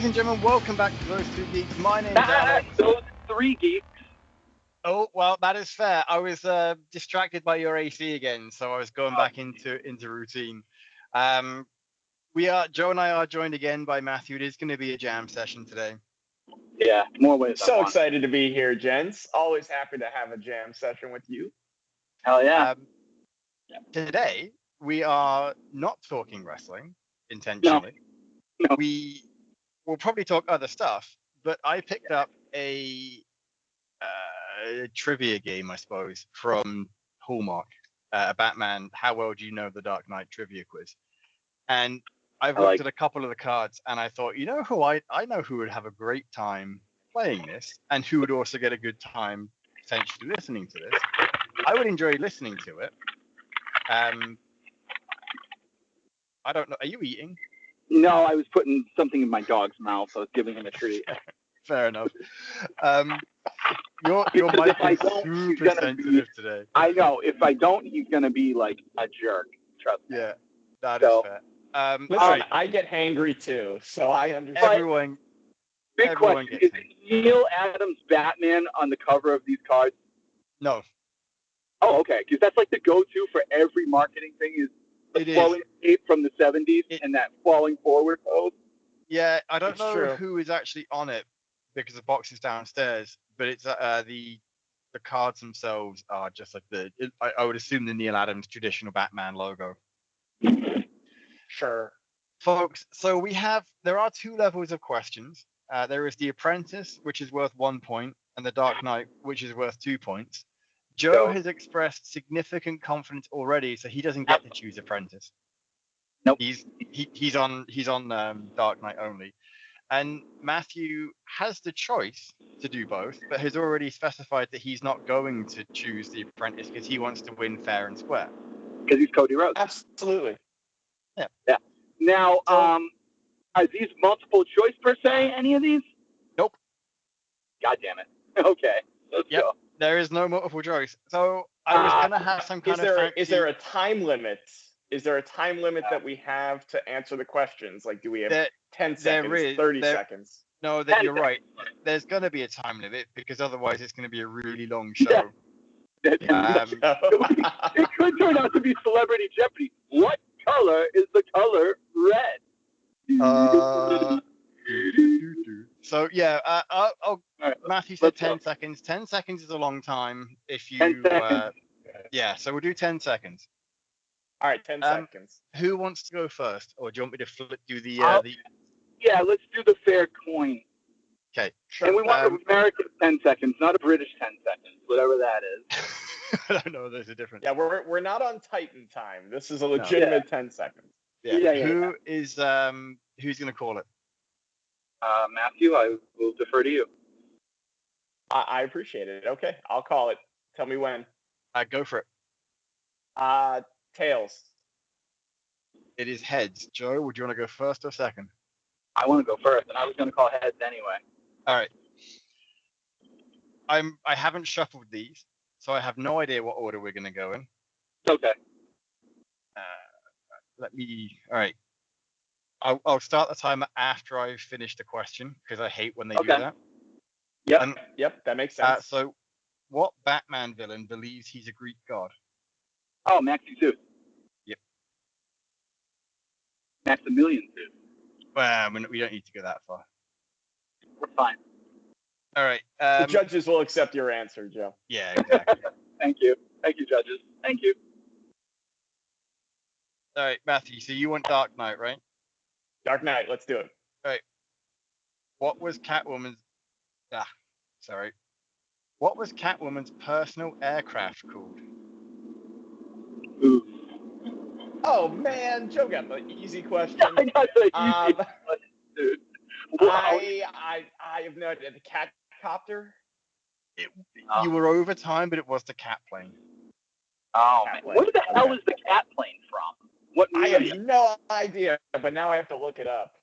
and gentlemen, welcome back to Those Two Geeks. My name's Alex. Those three geeks. Oh, well, that is fair. I was distracted by your AC again, so I was going back into routine. Joe and I are joined again by Matthew. It is going to be a jam session today. Yeah, more ways. So excited to be here, gents. Always happy to have a jam session with you. Hell yeah. Today, we are not talking wrestling intentionally. No. We will probably talk other stuff, but I picked up a trivia game, I suppose, from Hallmark, a Batman How Well Do You Know the Dark Knight trivia quiz. And I've looked at a couple of the cards and I thought, you know who I know who would have a great time playing this and who would also get a good time potentially listening to this. I would enjoy listening to it. I don't know. Are you eating? No, I was putting something in my dog's mouth, so I was giving him a treat. Fair enough. Your mic is super sensitive today. I know. If I don't, he's gonna be like a jerk. Trust me. Yeah, that is fair. Listen, I get hangry too, so I understand. Everyone. Big question: is Neil Adams Batman on the cover of these cards? No. Oh, okay. Because that's like the go-to for every marketing thing is the flowing cape from the 70s and that falling forward pose. Yeah, I don't know who is actually on it because the box is downstairs, but it's the cards themselves are just like I would assume the Neil Adams traditional Batman logo. Sure. Folks, so there are two levels of questions. There is the Apprentice, which is worth 1 point, and the Dark Knight, which is worth 2 points. Joe has expressed significant confidence already, so he doesn't get to choose Apprentice. Nope. He's on Dark Knight only. And Matthew has the choice to do both, but has already specified that he's not going to choose the Apprentice because he wants to win fair and square. Because he's Cody Rhodes. Absolutely. Yeah. Now, are these multiple choice per se? Any of these? Nope. God damn it. Okay. Let's go. There is no multiple choice. So I was gonna have some kind of. Is there a time limit? Is there a time limit that we have to answer the questions? Like, do we have 10 seconds, 30 seconds? No, you're right. There's going to be a time limit because otherwise it's going to be a really long show. It could turn out to be Celebrity Jeopardy. What color is the color red? So, yeah, Matthew said 10 seconds. 10 seconds is a long time if you... 10 seconds. So we'll do 10 seconds. All right, 10 seconds. Who wants to go first? Or do you want me to do the... Yeah, let's do the fair coin. Okay. Sure. And we want an American 10 seconds, not a British 10 seconds, whatever that is. I don't know. There's a difference. Yeah, we're not on Titan time. This is a legitimate 10 seconds. Yeah. Who's going to call it? Matthew, I will defer to you. I appreciate it. Okay, I'll call it. Tell me when. Go for it. Tails. It is heads. Joe, would you want to go first or second? I want to go first, and I was going to call heads anyway. All right. I haven't shuffled these, so I have no idea what order we're going to go in. Okay. All right. I'll start the timer after I finish the question because I hate when they do that. Yep, that makes sense. So, what Batman villain believes he's a Greek god? Oh, Maximilian. Yep. Maximilian Zeus. Well, we don't need to go that far. We're fine. All right. The judges will accept your answer, Joe. Yeah, exactly. Thank you. Thank you, judges. Thank you. All right, Matthew, so you want Dark Knight, right? Dark Knight, let's do it. All right. What was Catwoman's personal aircraft called? Ooh. Oh man, Joe got the easy question. I got the easy question, dude. Wow. I have no idea. The cat copter? You were over time, but it was the cat plane. Oh, man. Where the hell is the cat plane from? I have no idea, but now I have to look it up.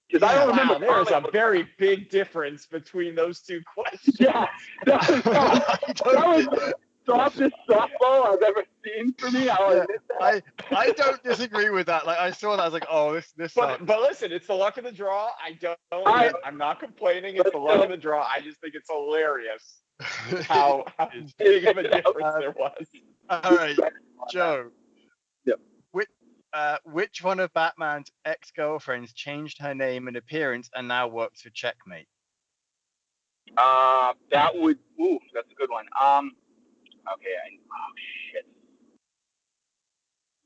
Because I don't remember. There is a very big difference between those two questions. Yeah. That softest softball I've ever seen for me. I'll admit that. I don't disagree with that. Like I saw that, I was like, oh, this sucks. But listen, it's the luck of the draw. I'm not complaining. It's the luck of the draw. I just think it's hilarious how big of a difference there was. All right, Joe. Yep. Which one of Batman's ex-girlfriends changed her name and appearance and now works for Checkmate? That's a good one. Okay. Shit.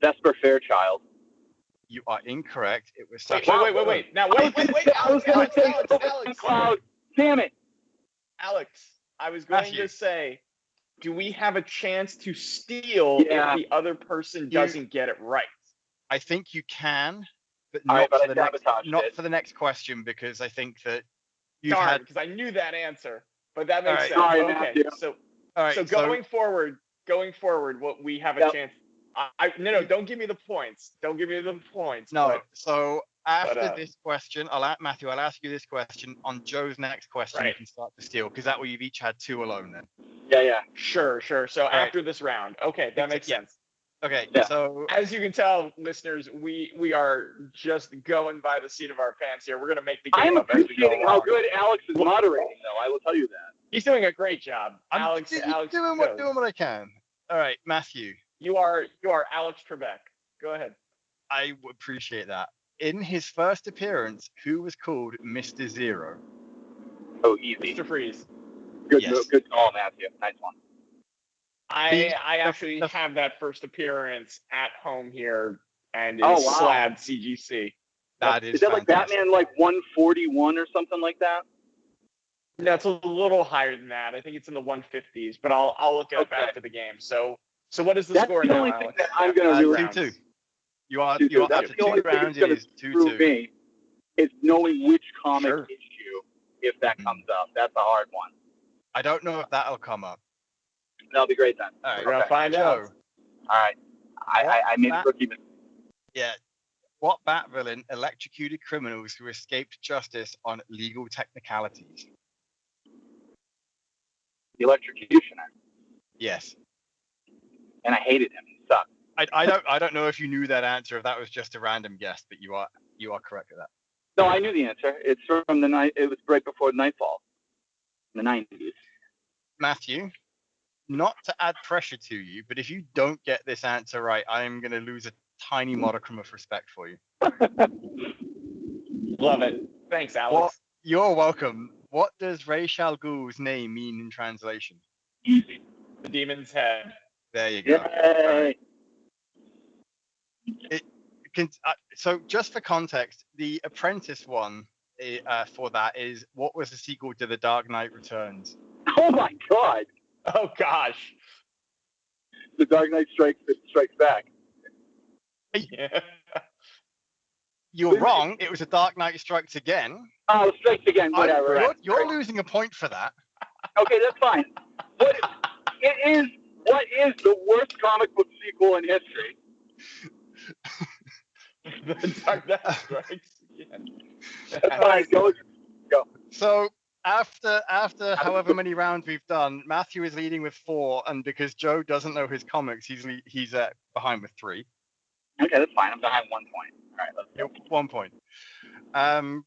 Vesper Fairchild. You are incorrect. It was. Wait. Now wait. I was going to say Alex. Cloud. Damn it. Alex, I was going to say, do we have a chance to steal if the other person doesn't get it right? I think you can, but not for the next question, because I think that because I knew that answer, but that makes sense. Sorry, okay, Matthew. So going forward, what we have a chance. No, don't give me the points. Don't give me the points. No. So after this question, I'll ask you this question. On Joe's next question, you can start to steal, because that way you've each had two alone then. Yeah. Sure. So after this round, okay, that makes sense. Okay, so as you can tell, listeners, we are just going by the seat of our pants here. We're going to make the game I'm up as we go appreciating how good Alex is moderating, though. I will tell you that. He's doing a great job. Alex doing what I can. All right, Matthew. You are Alex Trebek. Go ahead. I appreciate that. In his first appearance, who was called Mr. Zero? Oh, easy. Mr. Freeze. Good call, Matthew. Nice one. I actually have that first appearance at home here, and it's Slab CGC. Is that like Batman 141 or something like that? No, it's a little higher than that. I think it's in the 150s, but I'll look it up after the game. So what is the score now, Alex? That's the only thing that I'm going to really 2-2. You are after 2 rounds. It is 2-2. It's knowing which comic issue, if that comes up. That's a hard one. I don't know if that'll come up. That'll be great then. All right, we're gonna find out. All right, I made a rookie mistake. Yeah. What Bat-villain electrocuted criminals who escaped justice on legal technicalities? The Electrocutioner. Yes. And I hated him. He sucked. I don't know if you knew that answer, if that was just a random guess, but you are correct with that. No, I knew the answer. It's from the night. It was right before Nightfall, in the 90s. Matthew, not to add pressure to you, but if you don't get this answer right, I am going to lose a tiny modicum of respect for you. Love it. Thanks, Alex. You're welcome. What does Ra's al Ghul's name mean in translation? The demon's head. There you go. Yay. So just for context, the Apprentice one for that is, what was the sequel to The Dark Knight Returns? Oh my God. Oh gosh. The Dark Knight Strikes Back. Yeah. You're wrong. It was A Dark Knight Strikes Again. Oh, Strikes Again. Whatever. You're losing a point for that. Okay, that's fine. What is the worst comic book sequel in history? The Dark Knight Strikes Again. That's fine. Go. So after however many rounds we've done, Matthew is leading with 4, and because Joe doesn't know his comics, he's behind with 3. Okay, that's fine. I'm behind 1 point. All right, let's go. 1 point. I mean,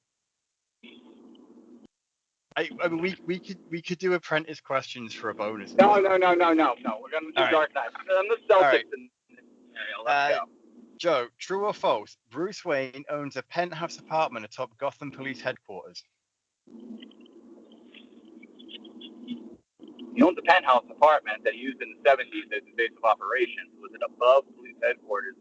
we could do Apprentice questions for a bonus. No. We're gonna do Dark Knight. I'm the Celtics. Right. Let's go. Joe, true or false? Bruce Wayne owns a penthouse apartment atop Gotham Police headquarters. He owns a penthouse apartment that he used in the 70s as his base of operations. Was it above police headquarters?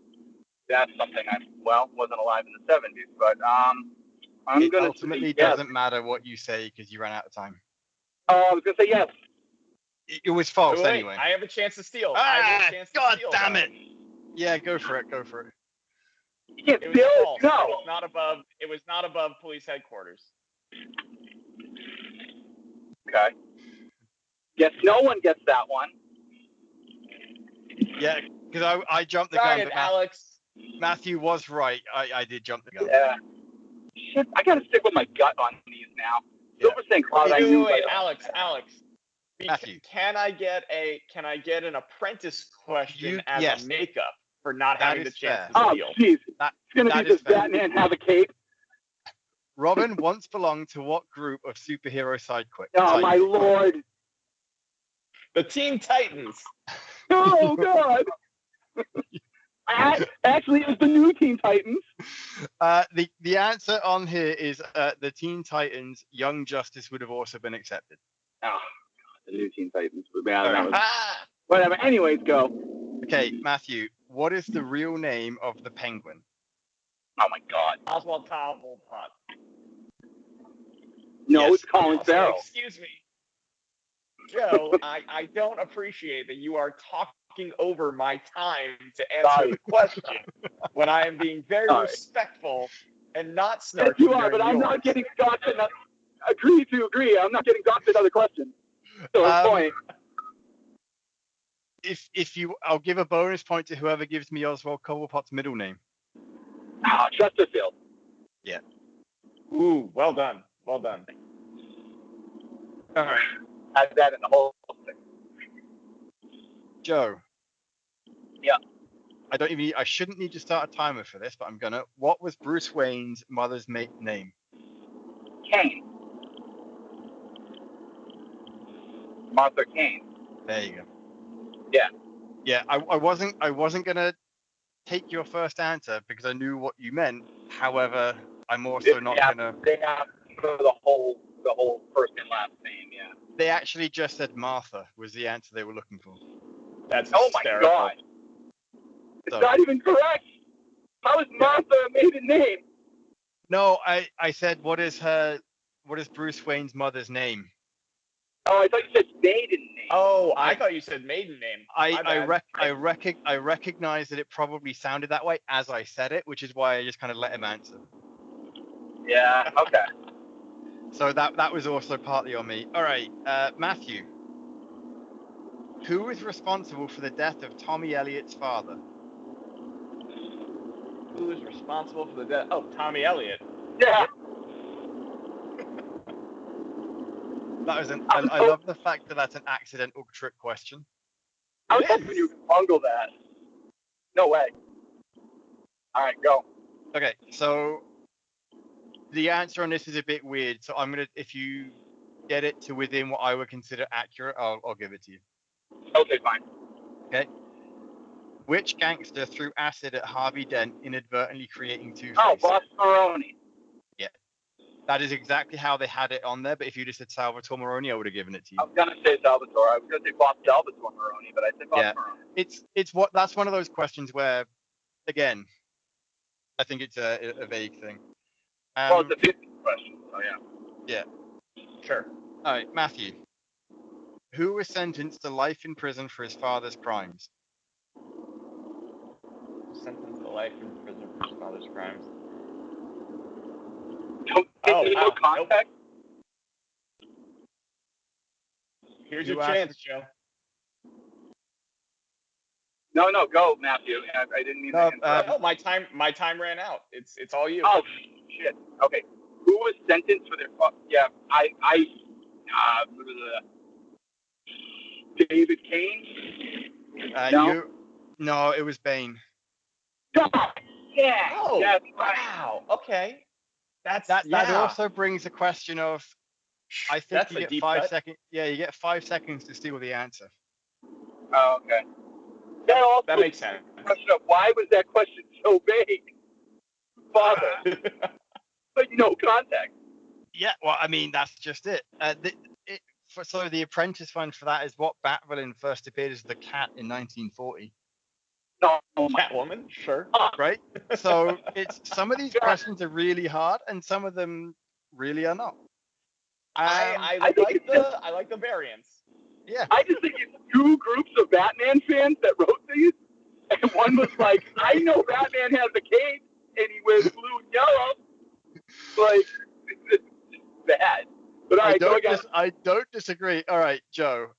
That's something wasn't alive in the 70s, but I'm gonna ultimately doesn't matter what you say because you ran out of time. Oh, I was gonna say yes. It was false anyway. I have a chance to steal. God damn it! Yeah, go for it. You can't It steal was it. false. No. It was not above police headquarters. Okay. Guess no one gets that one. Yeah, because I jumped the gun. But Alex. Matthew was right. I did jump the gun. Yeah. Shit, I gotta stick with my gut on these now. Silver St. Cloud, I knew. Wait, Alex. Matthew. Can I get an apprentice question as yes. a makeup for not That having the is chance fair. to Oh, steal? jeez. It's going to be does Batman have a cape? Robin once belonged to what group of superhero sidekicks? Oh, my lord. The Teen Titans. Oh, God. Actually, it was the new Teen Titans. The answer on here is the Teen Titans. Young Justice would have also been accepted. Oh, God, the new Teen Titans. Whatever. Anyways, go. Okay, Matthew. What is the real name of the Penguin? Oh, my God. Oswald Cobblepot. No, Yes. it's Colin Farrell. Excuse me. Joe, I don't appreciate that you are talking over my time to answer the question when I am being very respectful and not snarky. Yes, you are, but I'm not getting got to agree. I'm not getting got to another question. So point. I'll give a bonus point to whoever gives me Oswald Cobblepot's middle name. Chesterfield. Yeah. Ooh, well done. Well done. All right. Had that in the whole thing. Joe. Yeah. I shouldn't need to start a timer for this, but I'm gonna. What was Bruce Wayne's mother's name? Kane. Martha Kane. There you go. Yeah. Yeah, I wasn't gonna take your first answer because I knew what you meant. However, I'm also not gonna. They have for the whole first and last name. Yeah. They actually just said Martha was the answer they were looking for. That's my hysterical. God. It's not even correct. How is Martha a maiden name? No, I said what is Bruce Wayne's mother's name? Oh, I thought you said maiden name. Oh, I thought you said maiden name. I recognize that it probably sounded that way as I said it, which is why I just kind of let him answer. Yeah. Okay. So that was also partly on me. All right, Matthew. Who was responsible for the death of Tommy Elliott's father? Who is responsible for the death? Oh, Tommy Elliott. Yeah. That was I love the fact that that's an accidental trick question. I was hoping you could bungle that. No way. All right, go. Okay, so the answer on this is a bit weird. So if you get it to within what I would consider accurate, I'll give it to you. Okay, fine. Okay. Which gangster threw acid at Harvey Dent, inadvertently creating Two-Face? Oh, Boss Maroni. Yeah. That is exactly how they had it on there, but if you just said Salvatore Maroni, I would have given it to you. I was going to say Salvatore. I was going to say Boss Salvatore Maroni, but I said Boss Maroni. That's one of those questions where, again, I think it's a vague thing. Well, it's a 50 question, so yeah. Yeah. Sure. All right, Matthew. Who was sentenced to life in prison for his father's crimes? Sentenced to life in prison for his father's crimes. No context? Nope. Here's your chance, Joe. No, go, Matthew. I didn't mean to interrupt. No, my time ran out. It's all you. Oh, shit. Okay. Who was sentenced for their... David Kane? No, it was Bane. God, yeah. Oh, that's right. wow. Okay. That also brings a question of, I think That's you a get deep 5 cut. seconds. Yeah, you get 5 seconds to steal the answer. Oh, okay. That makes sense. Question of why was that question so vague? Father. But no context. Yeah, well, I mean, that's just it. So the apprentice one for that is what Bat-Villain first appeared as the Cat in 1940. No, Catwoman, sure. Right? So some of these questions are really hard, and some of them really are not. I like the variance. Yeah. I just think it's two groups of Batman fans that wrote these, and one was like, I know Batman has a cape, and he wears blue and yellow. Like, it's bad. But all right, I don't disagree. All right, Joe.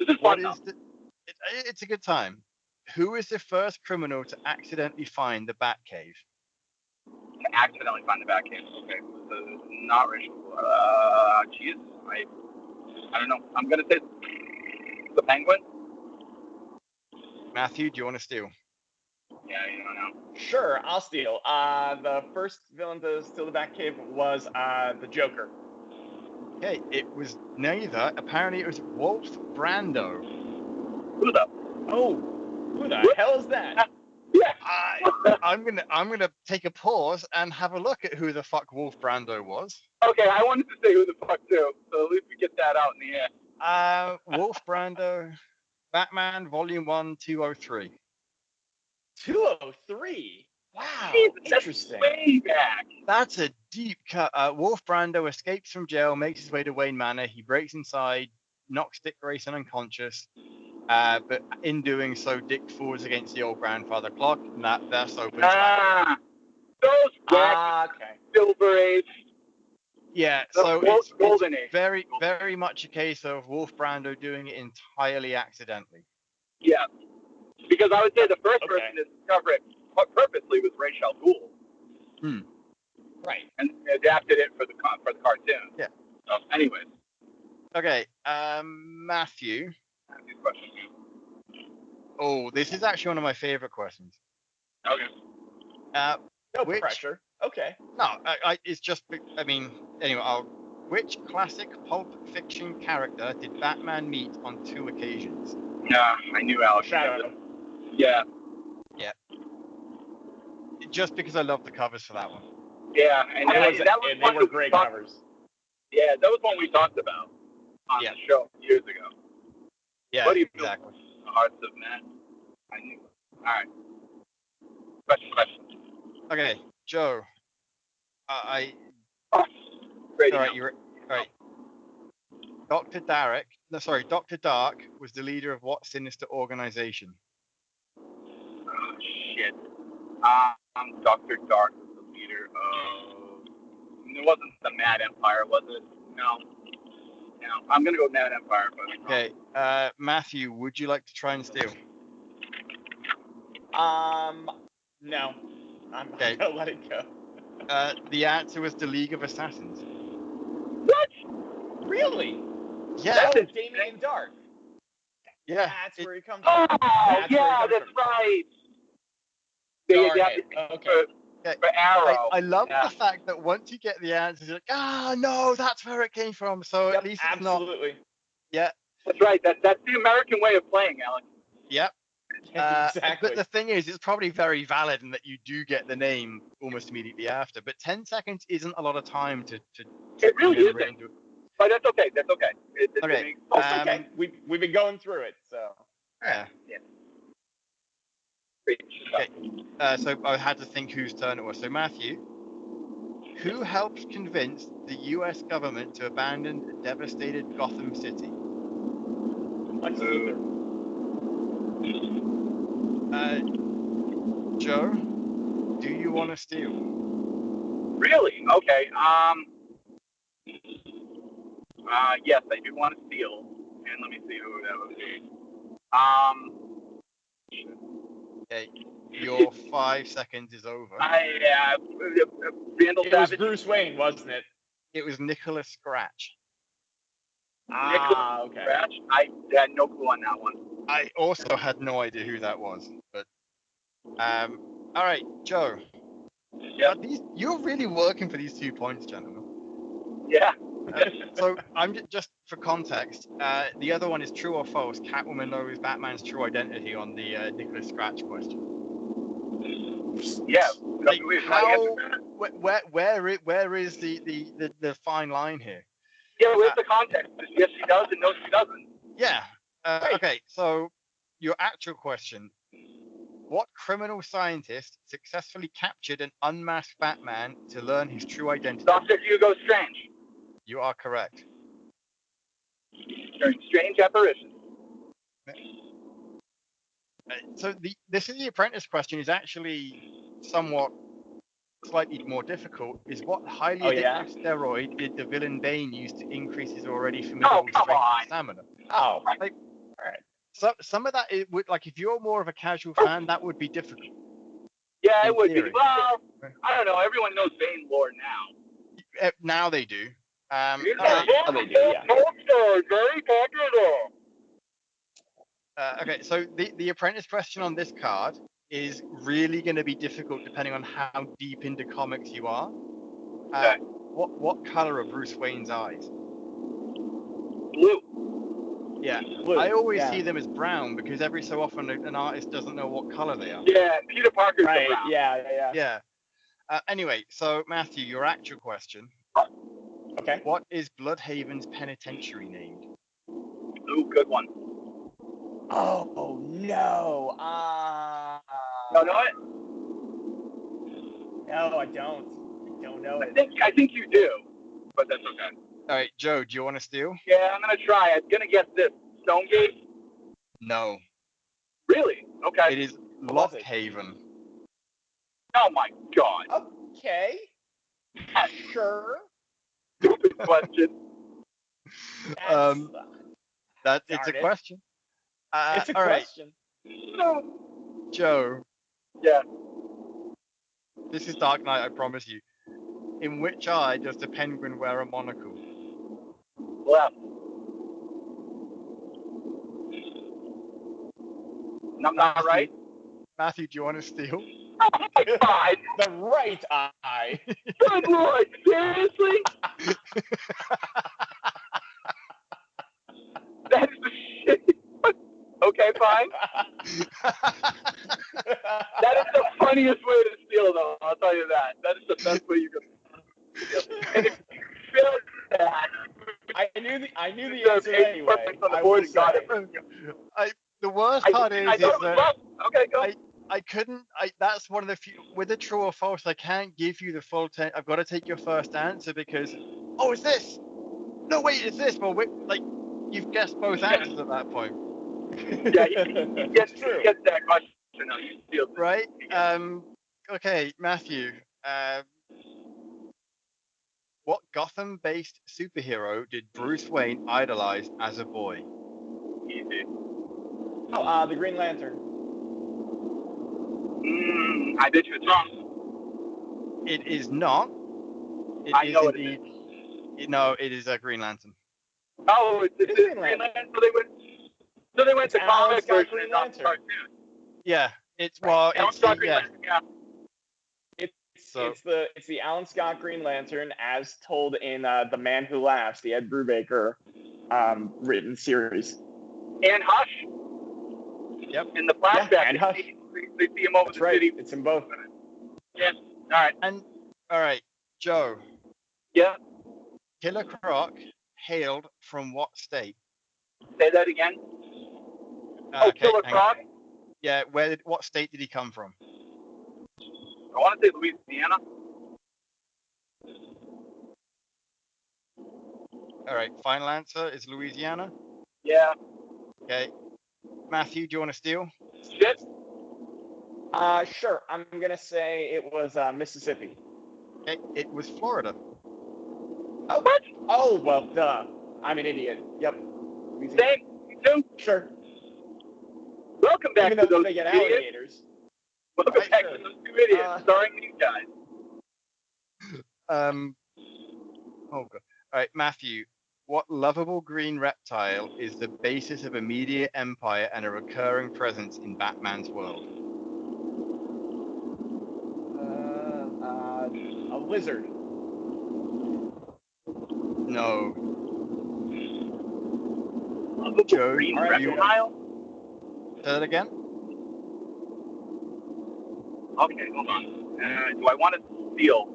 This is fun. It's a good time. Who is the first criminal to accidentally find the Batcave? To accidentally find the Batcave. Okay, so not racial. Jesus. I don't know. I'm gonna say the Penguin. Matthew, do you want to steal? Yeah, you don't know. Sure, I'll steal. The first villain to steal the Batcave was the Joker. Okay, it was neither. Apparently, it was Wolf Brando. Who the? Oh, who the hell is that? Yeah. I'm gonna take a pause and have a look at who the fuck Wolf Brando was. Okay, I wanted to say who the fuck too, so at least we get that out in the air. Wolf Brando, Batman Volume 1, 203. 203. Wow, Jesus, interesting. That's way back. That's a deep cut. Wolf Brando escapes from jail, makes his way to Wayne Manor. He breaks inside, knocks Dick Grayson unconscious. But in doing so, Dick falls against the old grandfather clock, and that thus opens. Those wacky Silver Age. Yeah, so it's Golden Age. very, very much a case of Wolf Brando doing it entirely accidentally. Yeah, because I would say the first person to discover it purposely was Ra's al Ghul. Right. And adapted it for the cartoon. Yeah. So, anyways. Okay, Matthew. Matthew's question. Oh, this is actually one of my favorite questions. Okay. No pressure. Okay. No, it's just, I mean, anyway, which classic Pulp Fiction character did Batman meet on 2 occasions? Yeah, I knew Alex. Shadow. Yeah. Yeah. Just because I love the covers for that one. Yeah, and they were great covers. Yeah, that was one we talked about on the show years ago. Yeah, what do you exactly. The hearts of men. I knew. All right. Question. Okay, Joe. All right. Dr. Dark was the leader of what sinister organization? Oh, shit. Dr. Dark was the leader of... It wasn't the Mad Empire, was it? No. I'm going to go Mad Empire. But okay. Matthew, would you like to try and steal? No. I'm going to let it go. The answer was the League of Assassins. What? Really? Yeah. That's Damien Dark. Yeah. That's where he comes from. Oh, that's right. They adapted for Arrow. I love the fact that once you get the answers, you're like, no, that's where it came from. So at least it's not. Absolutely. Yeah. That's right. That's the American way of playing, Alex. Yep. Exactly. But the thing is, it's probably very valid in that you do get the name almost immediately after. But 10 seconds isn't a lot of time to it really isn't. But that's okay. Okay. Okay. We've been going through it, so. Yeah. Okay. So I had to think whose turn it was. So Matthew, who helped convince the U.S. government to abandon the devastated Gotham City? Lex Luthor. Joe, do you want to steal? Really? Okay. Yes, I do want to steal. And let me see who that would be. Okay, your 5 seconds is over. Vandal It Savage. was Bruce Wayne, wasn't it? It was Nicholas Scratch. Okay. Scratch? I had no clue on that one. I also had no idea who that was, but all right, Joe. Yeah. You're really working for these 2 points, gentlemen. Yeah. So I'm just for context. The other one is true or false. Catwoman knows Batman's true identity on the Nicholas Scratch question. Yeah. Like, where is the fine line here? Yeah, where's the context? Yes, she does, and no, she doesn't. Yeah. Okay, so your actual question. What criminal scientist successfully captured an unmasked Batman to learn his true identity? Dr. Hugo Strange. You are correct. During strange apparitions. So this is the Apprentice question is actually somewhat slightly more difficult. Is what highly addictive steroid did the villain Bane use to increase his already formidable strength and stamina? Oh, like, all right. So some of that it would like if you're more of a casual fan, that would be difficult. Yeah, it would be. Well, I don't know. Everyone knows Bane lore now. Now they do. All These right. Oh, they do, yeah. posters, very popular. Okay, so the apprentice question on this card is really going to be difficult depending on how deep into comics you are. Okay. What color are Bruce Wayne's eyes? Blue. Yeah, Blue, I always yeah. see them as brown because every so often an artist doesn't know what color they are. Yeah, Peter Parker's Right, the brown. yeah. Yeah. Anyway, so Matthew, your actual question: Okay. what is Bloodhaven's penitentiary named? Ooh, good one. Oh, no. No, know it? No, I don't. I don't know it. I think you do, but that's okay. All right, Joe, do you want to steal? Yeah, I'm gonna try. I'm gonna guess this. Stonegate? No, Really? Okay. it is What was it? Lockhaven. Oh my god. Okay. Sure. Stupid question. It's a Darn it. question. It's a all right, question. No. Joe, Yeah. this is Dark Knight, I promise you. In which eye does the Penguin wear a monocle? Left. I'm not right. Matthew, do you want to steal? Oh my god. The right eye. Good lord. Seriously? That is the shit. Okay, fine. That is the funniest way to steal, though. I'll tell you that. That is the best way you can steal. And if you fail that, I knew the answer anyway. On the I board will and got say. it. The worst I part is thought it was that left. Okay, go. I couldn't. That's one of the few with a true or false. I can't give you the full. I've got to take your first answer because it's this. No, wait, it's this. Well, like you've guessed both answers at that point. Yeah, you get that question. No, you steal it. Right. Okay, Matthew. What Gotham-based superhero did Bruce Wayne idolize as a boy? Easy. Oh, the Green Lantern. I bet you it's wrong. It is not. I know it is. No, it is a Green Lantern. Oh, it's Green Lantern. So they went to comic version Green and not Lantern. cartoon. Yeah, it's Alan Scott Green yeah. Lantern, yeah. It's the Alan Scott Green Lantern as told in The Man Who Laughs, the Ed Brubaker written series. And Hush. Yep. In the flashback, Yeah, and Hush. They see him over That's the right. city. It's in both. Yeah. All right, Joe. Yeah. Killer Croc hailed from what state? Say that again. Killer Croc. Yeah, what state did he come from? I want to say Louisiana. All right, final answer is Louisiana. Yeah. Okay, Matthew, do you want to steal? Shit. Sure. I'm gonna say it was Mississippi. Okay, it was Florida. Oh, what? Oh, well, duh. I'm an idiot. Yep. Same. You too? Sure. Welcome back Even to though those they get idiots. alligators. Welcome back to those two idiots, starring these guys. Oh god. All right, Matthew. What lovable green reptile is the basis of immediate empire and a recurring presence in Batman's world? A lizard. No. Lovable Joe, green right, reptile? Say that again? Okay, hold on. Do I want to steal?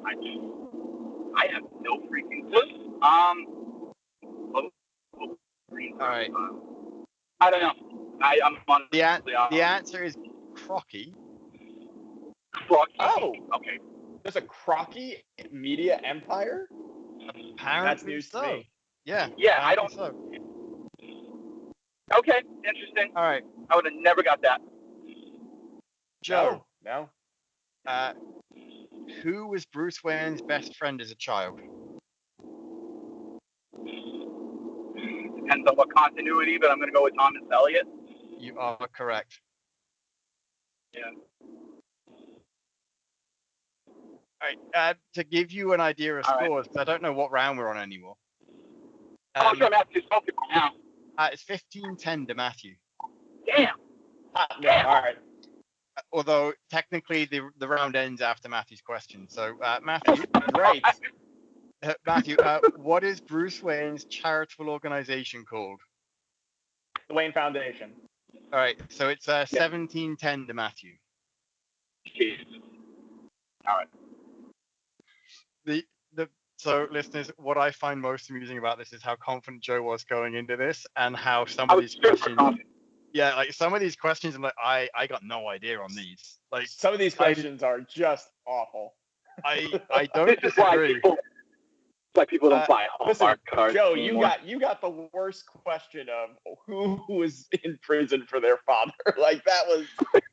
I have no freaking clue. Green All right. I don't know. I'm on The answer is Crocky. Crocky. Oh. Okay. There's a Crocky media empire? Apparently That's news to me. Yeah. Yeah, I don't. So. Okay, interesting. All right. I would have never got that. Joe. No. Who was Bruce Wayne's best friend as a child? Depends on what continuity, but I'm going to go with Thomas Elliot. You are correct. Yeah. All right. To give you an idea of scores, because I don't know what round we're on anymore. I'm sure Matthew's focused now. It's 15-10 to Matthew. Damn. Yeah, all right. Although technically the round ends after Matthew's question. So Matthew, Great. Matthew, what is Bruce Wayne's charitable organization called? The Wayne Foundation. All right, so it's 17-10 to Matthew. Jeez. All right. So listeners, what I find most amusing about this is how confident Joe was going into this, and how some of these questions. Yeah, like some of these questions, I'm like, I got no idea on these. Like some of these questions are just awful. I don't disagree. It's like people don't buy Hallmark cards. Joe, anymore. you got the worst question of who was in prison for their father. Like that was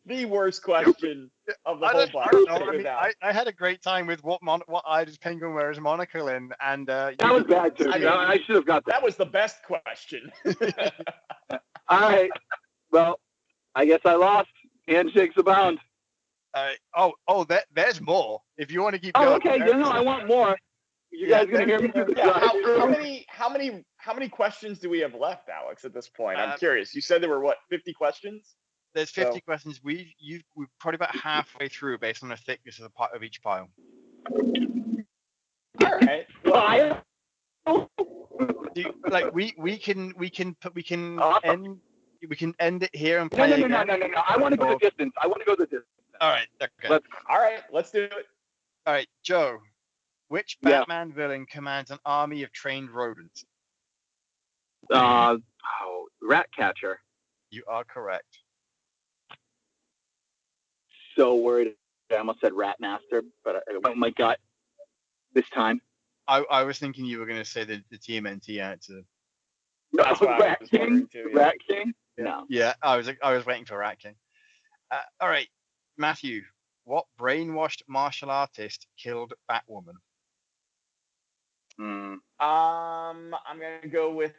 the worst question of the whole bunch. I had a great time with what eye does Penguin wear his monocle in, and that was bad too. I should have got that. That was the best question. All right. Well, I guess I lost. Handshakes abound. There's more. If you want to keep going. Oh, okay. No, I want more. You guys gonna hear me through the drive? How many questions do we have left, Alex? At this point, I'm curious. You said there were 50 questions? There's 50 questions. We're probably about halfway through based on the thickness of each pile. All right. Well, we can end it here and play again. No. I want to go the distance. All right. Okay. Let's do it. All right, Joe. Which Batman villain commands an army of trained rodents? Ratcatcher. You are correct. So worried. I almost said Ratmaster, but I went with my gut this time. I was thinking you were going to say the TMNT answer. Rat King? Rat King? No. Yeah, I was waiting for Rat King. All right, Matthew. What brainwashed martial artist killed Batwoman? I'm gonna go with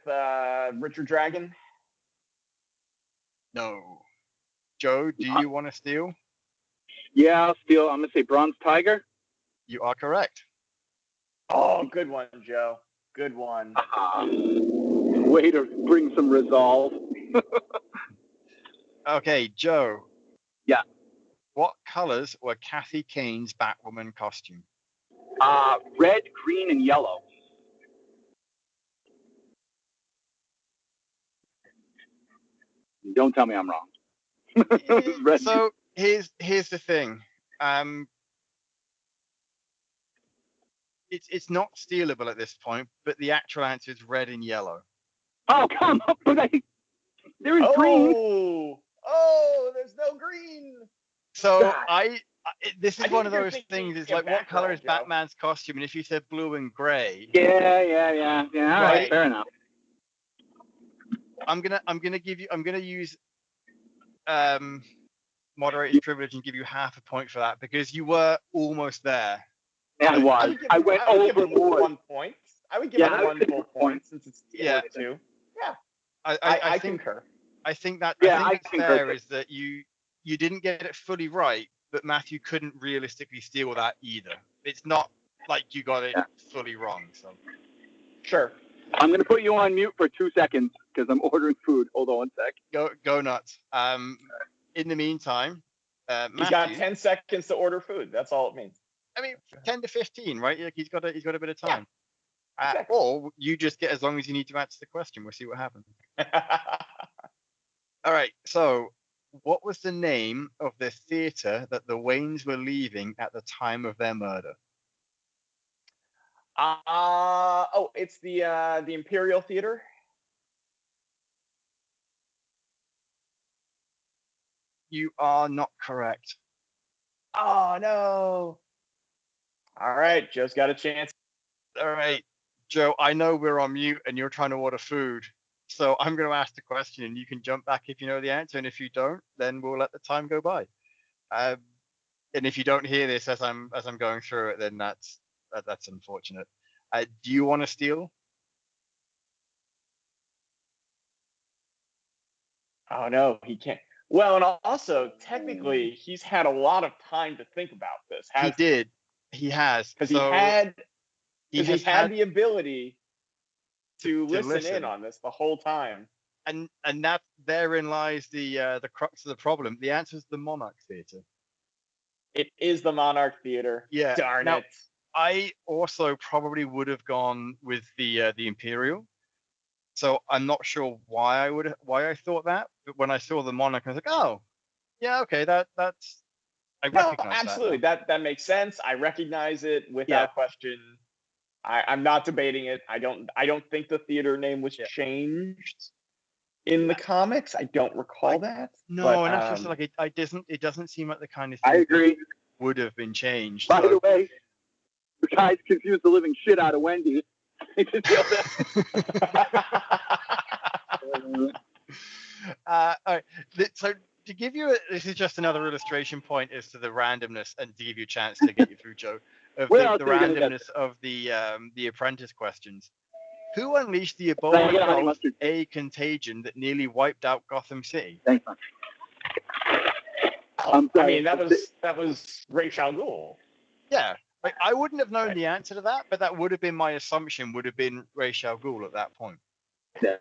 Richard Dragon. No. Joe, do you want to steal? Yeah, I'll steal. I'm gonna say Bronze Tiger. You are correct. Oh, good one, Joe. Good one. Way to bring some resolve. Okay, Joe. Yeah. What colors were Kathy Kane's Batwoman costume? Red, green, and yellow. Don't tell me I'm wrong. So here's the thing. It's not stealable at this point, but the actual answer is red and yellow. Oh, come on! But there is green. Oh, there's no green. So this is one of those things. It's like, what color is Batman's costume? And if you said blue and gray. Yeah. All right, fair enough. I'm gonna use moderator's privilege and give you half a point for that, because you were almost there. Yeah, I was. I went overboard. 1 point. I would give him 1 full point since it's 2. Yeah. I concur. I think that's concur. fair, is that you didn't get it fully right, but Matthew couldn't realistically steal that either. It's not like you got it fully wrong. So sure. I'm gonna put you on mute for 2 seconds because I'm ordering food. Hold on 1 sec. Go nuts. In the meantime, Matthew, he's got 10 seconds to order food. That's all it means. I mean, 10 to 15, right? Like he's got a bit of time. Yeah, exactly. Or you just get as long as you need to answer the question. We'll see what happens. All right. So, what was the name of the theater that the Waynes were leaving at the time of their murder? It's the Imperial Theater. You are not correct. Oh no. All right, Joe's got a chance. All right, Joe, I know we're on mute and you're trying to order food. So I'm going to ask the question and you can jump back if you know the answer. And if you don't, then we'll let the time go by. And if you don't hear this as I'm going through it, then that's unfortunate. Do you want to steal? Oh no, he can't. Well, and also technically he's had a lot of time to think about this. He did. He has. Because So he had the ability to listen in on this the whole time. And that therein lies the crux of the problem. The answer is the Monarch Theatre. It is the Monarch Theatre. Yeah. Darn now, it. I also probably would have gone with the Imperial. So I'm not sure why I thought that, but when I saw the Monarch, I was like, oh, yeah, okay, that's I recognize absolutely. That makes sense. I recognize it without question. I'm not debating it. I don't think the theater name was changed in the comics. I don't recall that. No, but, and that's just like it doesn't seem like the kind of I thing agree. that would have been changed. By the way, the guys confused the living shit out of Wendy. All right. So to give you this is just another illustration point as to the randomness, and to give you a chance to get you through, Joe, of the randomness of the Apprentice questions. Who unleashed the Ebola A contagion that nearly wiped out Gotham City? Thanks, man. I mean, that was Ra's al Ghul. Yeah. Like, I wouldn't have known the answer to that, but that would have been my assumption. Would have been Ra's al Ghul at that point. Yeah.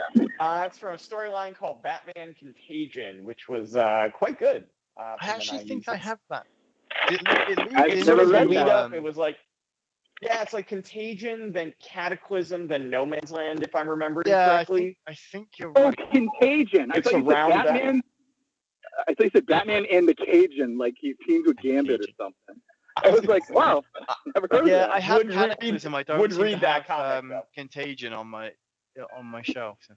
It's from a storyline called Batman Contagion, which was quite good. I actually think I have that. It was like, yeah, it's like Contagion, then Cataclysm, then No Man's Land, if I'm remembering correctly. I think you're right. Oh, Contagion. I thought you said Batman. I thought you said Batman and the Cajun, like he teamed with Gambit or something. I was like, wow, never heard of that. I have Cataclysm. I don't read that comic, Contagion on my shelf. So.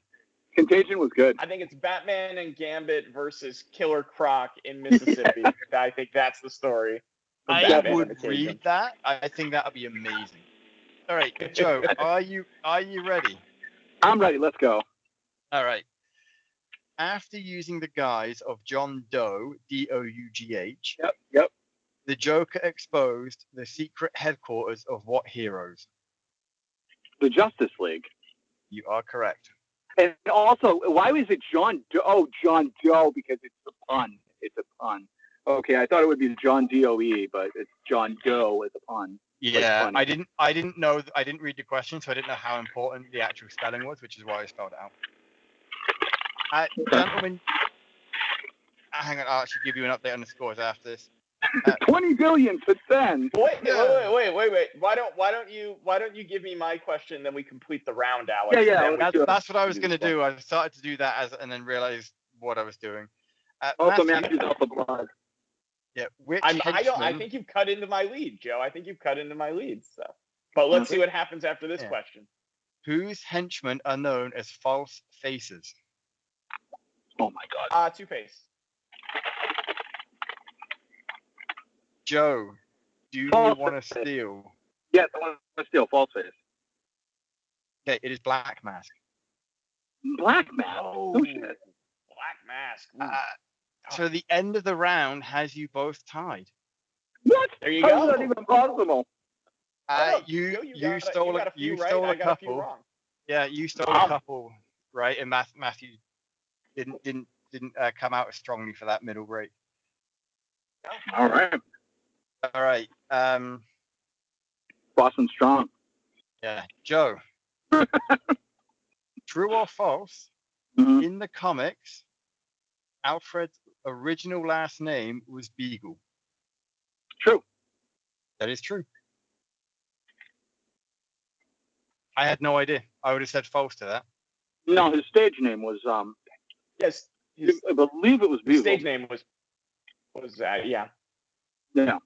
Contagion was good. I think it's Batman and Gambit versus Killer Croc in Mississippi. I think that's the story. I would read that. I think that would be amazing. All right, Joe, are you ready? I'm ready. Let's go. All right. After using the guise of John Doe, D-O-U-G-H, Yep. the Joker exposed the secret headquarters of what heroes? The Justice League. You are correct. And also, why was it John Doe? Oh, John Doe, because it's a pun. It's a pun. Okay, I thought it would be John D-O-E, but it's John Doe as a pun. Yeah, I didn't know. I didn't read the question, so I didn't know how important the actual spelling was, which is why I spelled it out. Gentlemen, hang on. I'll actually give you an update on the scores after this. 20 billion to 10. Wait. Why don't you give me my question, then we complete the round, Alex? Yeah. That's what I was going to do. I started to do that and then realized what I was doing. Also, Matthew's off the blog. Yeah, I think you've cut into my lead, Joe. I think you've cut into my lead. So, but let's see what happens after this question. Whose henchmen are known as false faces? Oh my God. Two-Face. Joe, do you want to steal? Yes, I want to steal. False face. Okay, it is Black Mask. Black Mask? Oh shit. Black Mask. So the end of the round has you both tied. What? There you How go. is that even possible? You stole a couple. Yeah, you stole a couple, right? And Matthew didn't come out as strongly for that middle break. All right. Boston strong. Yeah, Joe. True or false? Mm-hmm. In the comics, Alfred's original last name was Beagle. True. That is true. I had no idea. I would have said false to that. No, his stage name was yes. I believe it was Beagle. His stage name was yeah. Yeah.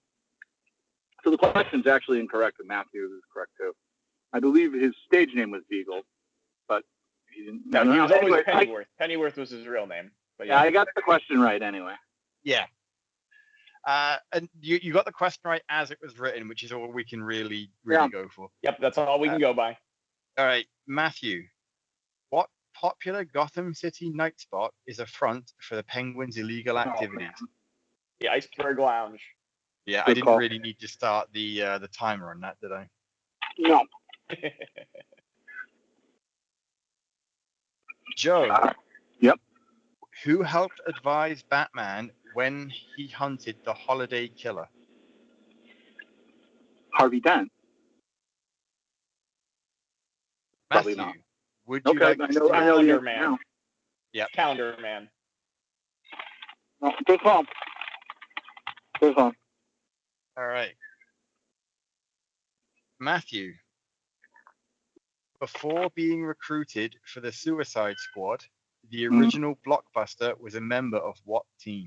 So the question's actually incorrect, and Matthew is correct too. I believe his stage name was Beagle, but he didn't. No, he was always Pennyworth. Pennyworth was his real name. But yeah, I got the question right anyway. Yeah. And you got the question right as it was written, which is all we can really go for. Yep, that's all we can go by. All right, Matthew. What popular Gotham City night spot is a front for the Penguins' illegal activities? The Iceberg Lounge. Yeah, I didn't really need to start the timer on that, did I? No. Joe. Yep. Who helped advise Batman when he hunted the Holiday Killer? Harvey Dent. Probably Matthew, not. would you like to I know steal? the Calendar answer Man. now. Yep. Calendar Man. No, just phone. Just phone. All right. Matthew, before being recruited for the Suicide Squad, the original Blockbuster was a member of what team?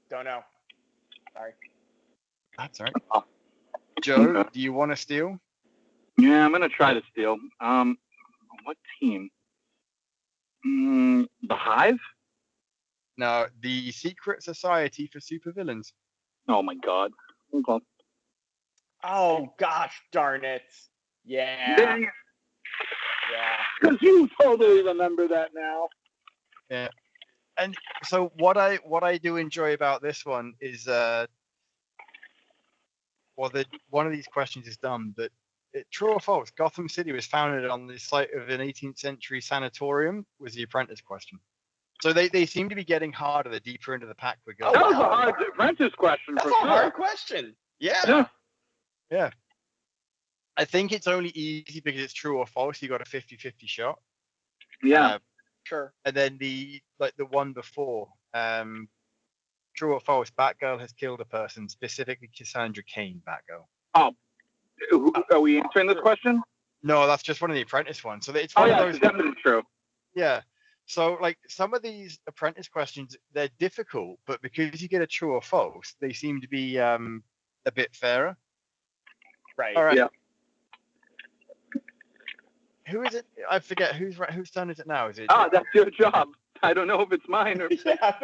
Don't know. Sorry. That's right. Oh. Joe, Okay. do you want to steal? Yeah, I'm gonna try to steal. What team? The Hive? No, the Secret Society for Supervillains. Oh my God. Okay. Oh gosh, darn it. Yeah. Dang it. Yeah. Because you totally remember that now. Yeah. And so what I do enjoy about this one is one of these questions is dumb, but true or false, Gotham City was founded on the site of an 18th century sanatorium, was the Apprentice question. So they seem to be getting harder the deeper into the pack we go. That was a hard Apprentice question That's for a sure. hard question. Yeah. Yeah. I think it's only easy because it's true or false. You got a 50-50 shot. Yeah. Sure. And then the one before, true or false, Batgirl has killed a person, specifically Cassandra Cain, Batgirl. Oh, are we answering this question? No, that's just one of the Apprentice ones. So it's one of those. It's definitely true. Yeah. So like some of these Apprentice questions, they're difficult, but because you get a true or false, they seem to be a bit fairer. Right. All right. Yeah. Who is it? I forget whose turn is it now? Is it? That's your job. I don't know if it's mine or. Yeah.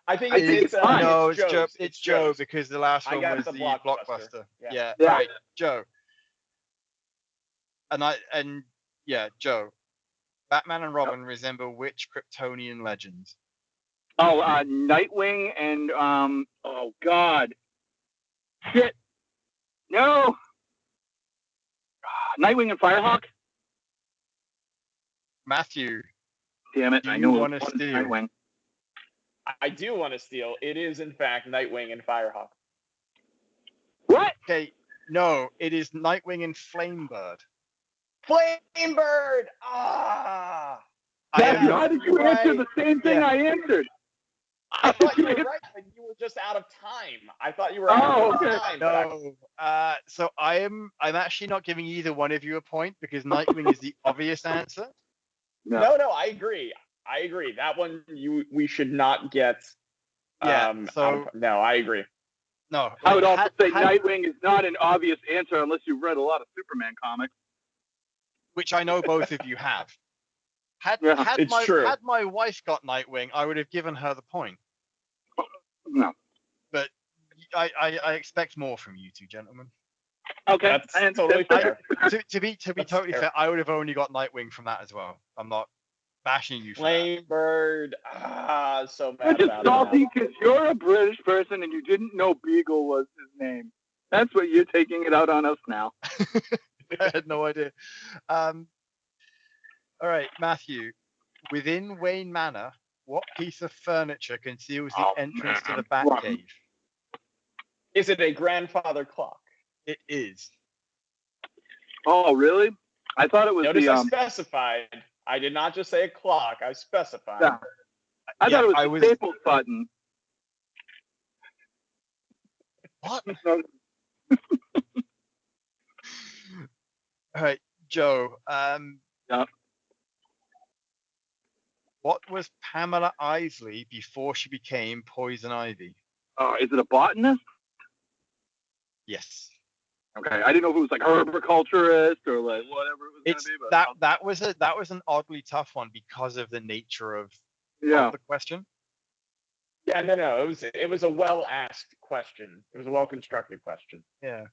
I think it's mine. No, it's it's Joe. Joe's. It's Joe because the last I one got was the the Blockbuster. Blockbuster. Yeah. All right, Joe. Joe. Batman and Robin resemble which Kryptonian legends? Oh, Nightwing and oh God, shit, no, Nightwing and Firehawk. Matthew, Damn it, do I you know want to it's steal? Nightwing. I do want to steal. It is in fact Nightwing and Firehawk. What? Okay, no, it is Nightwing and Flamebird. Flamebird! Ah! How did you answer the same thing I answered? I thought you were right, but you were just out of time. I thought you were out of time. No. So I'm actually not giving either one of you a point because Nightwing is the obvious answer. No, I agree. That one we should not get. No, I agree. No. I would also say Nightwing is not an obvious answer unless you've read a lot of Superman comics. Which I know both of you have. Had my wife got Nightwing, I would have given her the point. No. But I expect more from you two gentlemen. Okay. That's totally fair. To be totally fair, I would have only got Nightwing from that as well. I'm not bashing you for Flamebird. So mad. I'm just salty because you're a British person and you didn't know Beagle was his name. That's what you're taking it out on us now. I had no idea. All right, Matthew. Within Wayne Manor, what piece of furniture conceals the entrance to the Batcave? Is it a grandfather clock? It is. Oh, really? I thought it was Notice I specified. I did not just say a clock. I specified. Yeah. I thought it was the Staples button. What? All right, Joe. Yeah. What was Pamela Isley before she became Poison Ivy? Is it a botanist? Yes. Okay, I didn't know if it was like herbiculturist or like whatever it was going to be. But that was an oddly tough one because of the nature of the question. Yeah, no. It was a well asked question. It was a well constructed question. Yeah.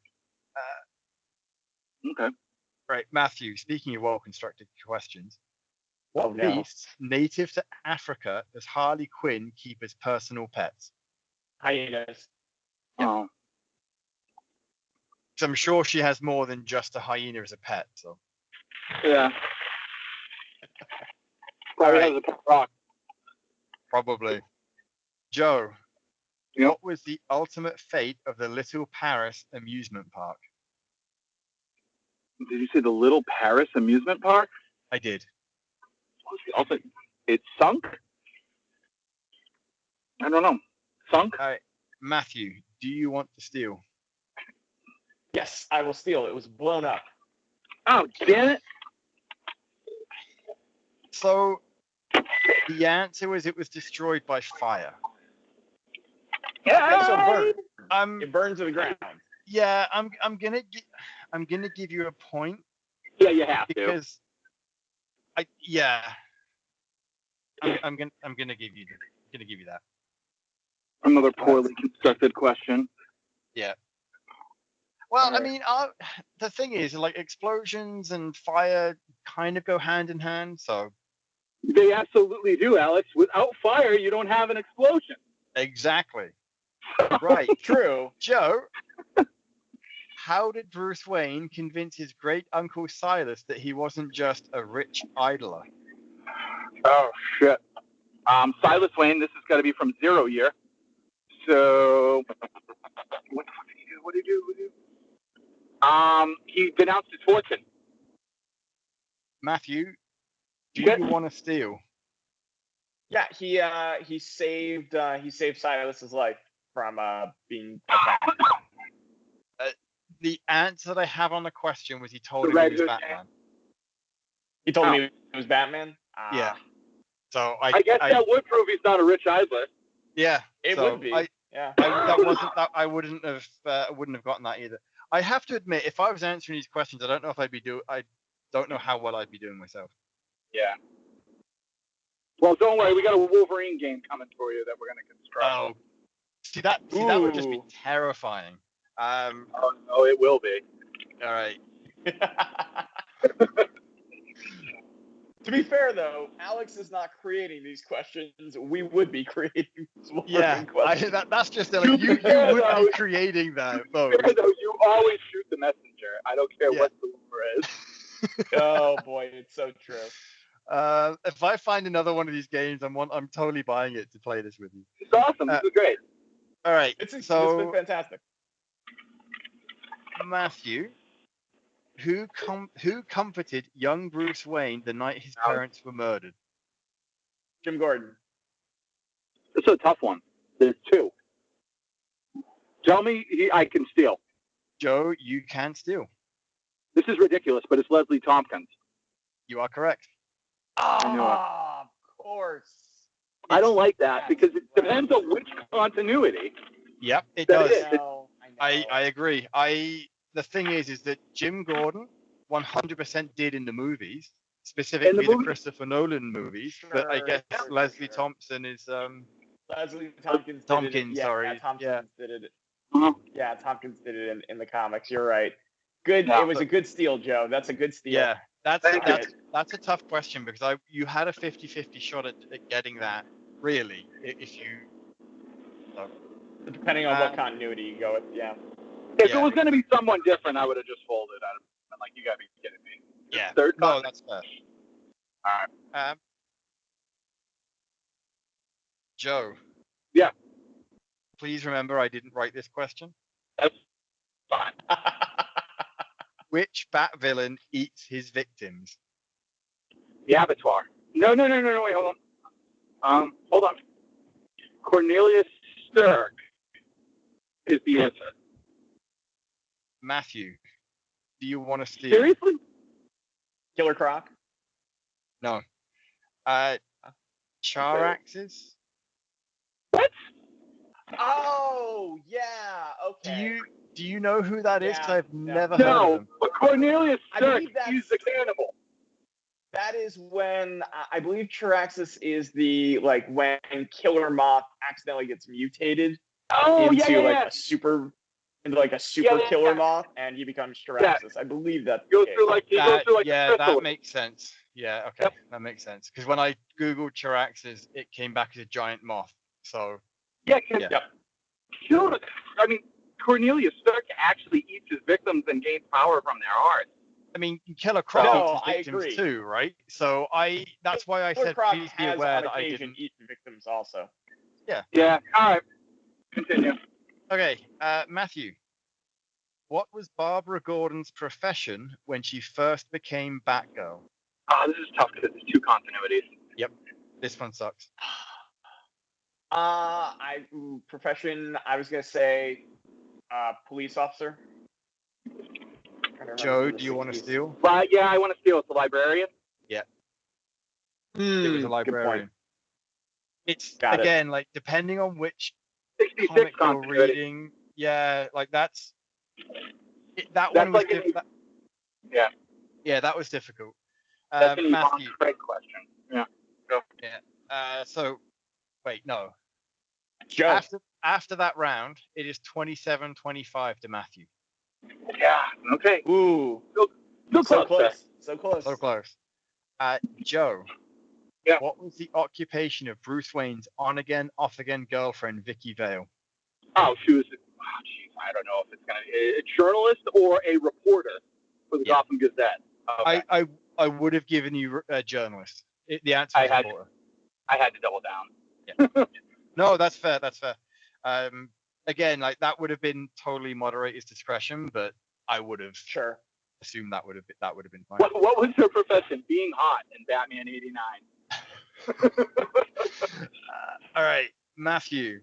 Okay. Right, Matthew. Speaking of well constructed questions, what no. beasts native to Africa does Harley Quinn keep as personal pets? Hyenas. Oh. So I'm sure she has more than just a hyena as a pet. So. Yeah. Probably has a pet rock. Probably. Joe, Yep. what was the ultimate fate of the Little Paris amusement park? Did you say the Little Paris amusement park? I did. What was the ultimate? It sunk? I don't know. Sunk? All right. Matthew, do you want to steal? Yes, I will steal. It was blown up. Oh, damn it. So the answer was it was destroyed by fire. Okay, so it burns. I'm It burns to the ground. yeah, I'm gonna give you a point Yeah, you have to. because I'm gonna give you that. Another poorly constructed question. Yeah. Well, I Alright. mean, the thing is, like, explosions and fire kind of go hand in hand. So They absolutely do, Alex. Without fire, you don't have an explosion. exactly. Right. True. Joe, how did Bruce Wayne convince his great uncle Silas that he wasn't just a rich idler? Oh, shit. Silas Wayne, this has got to be from Zero Year. So, what the fuck did he do? What did he do? He denounced his fortune. Matthew, do Yeah. you want to steal? Yeah, he saved Silas's life from being attacked. The answer that I have on the question was he told The him Red he was Hood Batman. He told me it was Batman. Yeah. So I guess that would prove he's not a rich idler. Yeah. It so would be. Yeah. I wouldn't have gotten that either. I have to admit, if I was answering these questions, I don't know how well I'd be doing myself. Yeah. Well, don't worry. We got a Wolverine game coming for you that we're going to construct. Oh, see that would just be Ooh. terrifying. Oh, no, it will be. All right. To be fair, though, Alex is not creating these questions. We would be creating these Yeah, questions. that's just like, you would be creating that. Though. You always shoot the messenger. I don't care what the rumor is. Oh boy, it's so true. If I find another one of these games, I'm totally buying it to play this with you. It's awesome. This is great. All right. It's been So fantastic. Matthew, who comforted young Bruce Wayne the night his parents were murdered? Jim Gordon. This is a tough one. There's two. Tell me I can steal. Joe, you can steal. This is ridiculous, but it's Leslie Tompkins. You are correct. Of course. I don't like that because it depends on which continuity. Yep, it That does. is. I know. I agree. The thing is that Jim Gordon 100% did in the movies, specifically the Christopher Nolan movies. But I guess Leslie Thompson is Leslie Tompkins. Tompkins, did it. sorry. Yeah, Tompkins did it. Uh-huh. Yeah, Tompkins did it in the comics. You're right. Good. Yeah, it was a good steal, Joe. That's a good steal. Yeah, that's Thank a tough question because you had a 50-50 shot at getting that. Really, if you. So. Depending on what continuity you go with, yeah. If it was going to be someone different, I would have just folded. I'd have been like, you got to be kidding me. Yeah. Third No, comment. that's fair. All right. Joe. Yeah. Please remember, I didn't write this question. That's fine. Which Bat villain eats his victims? The abattoir. No, wait, hold on. Hold on. Cornelius Sturck is the answer. Matthew, do you want to steal? Seriously? Killer Croc. No. Charaxes? What? Oh yeah. Okay. Do you know who that is? 'Cause I've never heard of No, him. but Cornelius I Sturck, believe that's- he's the cannibal. That is when I believe Charaxus is when Killer Moth accidentally gets mutated into a super killer moth, and he becomes Charaxus. I believe that. He goes through that makes sense. Yeah, okay, Yep. that makes sense. Because when I googled Charaxes, it came back as a giant moth. So Yeah. Yep. I mean, Cornelius Sturck actually eats his victims and gains power from their heart. mean, Killer Croc No, eats I victims agree. too, right? So that's why I Killer said Croc please be has aware on that I occasion didn't. eaten victims also. Yeah. All right. Continue. Okay, Matthew. What was Barbara Gordon's profession when she first became Batgirl? This is tough because there's two continuities. Yep, this one sucks. Profession. I was gonna say, police officer. Joe, do you want to steal? Yeah, I want to steal. It's the librarian. Yeah. It was a librarian. It's Got again it. like depending on which 66 comic you're continuity. reading. Yeah, like that That's one was like yeah. Yeah, that was difficult. That's an Matthew. Yvonne Craig question. Yeah. Go. Yeah. So wait, no. Joe. After that round, it is 27-25 to Matthew. Yeah. Okay. Ooh. So close. So close. So close. Joe. Yeah. What was the occupation of Bruce Wayne's on-again, off-again girlfriend, Vicky Vale? Oh, she was. Oh, geez, I don't know if it's gonna be a journalist or a reporter for the Gotham Gazette. Okay. I would have given you a journalist. The answer was reporter. I had to double down. Yeah. No, that's fair. That's fair. Again, like that would have been totally moderator's discretion, but I would have assumed that would have been fine. What was her profession? Being hot in Batman '89. All right, Matthew.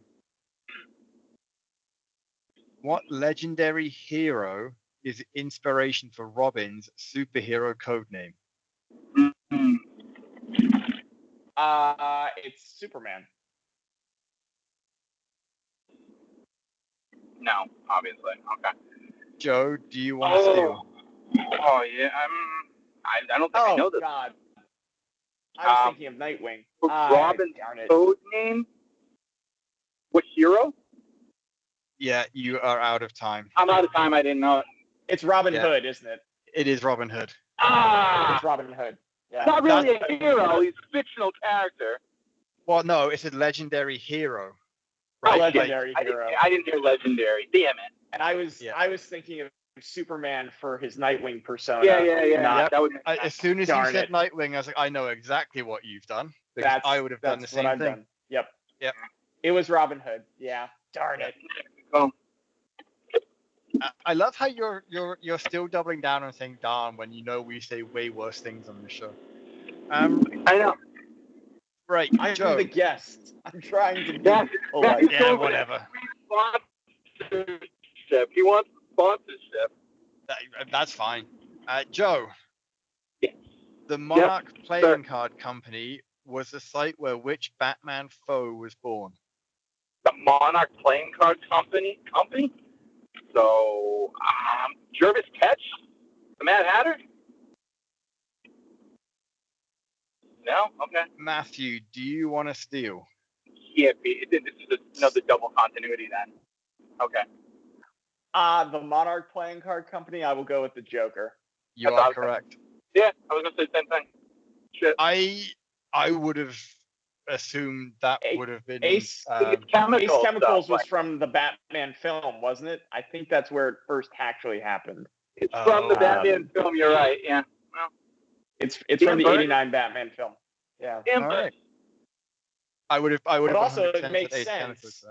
What legendary hero is the inspiration for Robin's superhero codename? It's Superman. No, obviously. Okay. Joe, do you want to steal? Oh yeah. I don't think I know this. Oh God. I was thinking of Nightwing. Robin's code name? What hero? Yeah, you are out of time. I'm out of time. I didn't know it. It's Robin Hood, isn't it? It is Robin Hood. It's Robin Hood. Yeah. Not really a hero. He's a fictional character. Well, no, it's a legendary hero. Right? Legendary hero. I didn't hear legendary. Damn it. And I was thinking of Superman for his Nightwing persona. Yeah. That would as soon as you said Nightwing, I was like, I know exactly what you've done. Because I would have done the same thing. Yep. Yep. It was Robin Hood. Yeah. Darn it. Well, I love how you're still doubling down on saying darn when you know we say way worse things on the show. I know. Right, I'm Joe. the guest. I'm trying to be polite. Yeah, whatever. He wants sponsorship. That's fine. Joe. Yes. The Monarch Playing Card Company was the site where which Batman foe was born? The Monarch Playing Card Company? So, Jervis Ketch? The Mad Hatter? No? Okay. Matthew, do you want to steal? Yeah, this is another double continuity then. Okay. The Monarch Playing Card Company, I will go with the Joker. You are correct. Yeah, I was going to say the same thing. Shit. I would have assumed that would have been Ace Chemicals was from the Batman film, wasn't it? I think that's where it first actually happened. It's from the Batman film. You're right. Yeah. Well, it's from the '89 Batman film. Yeah. All right. I would have. But also, it makes sense.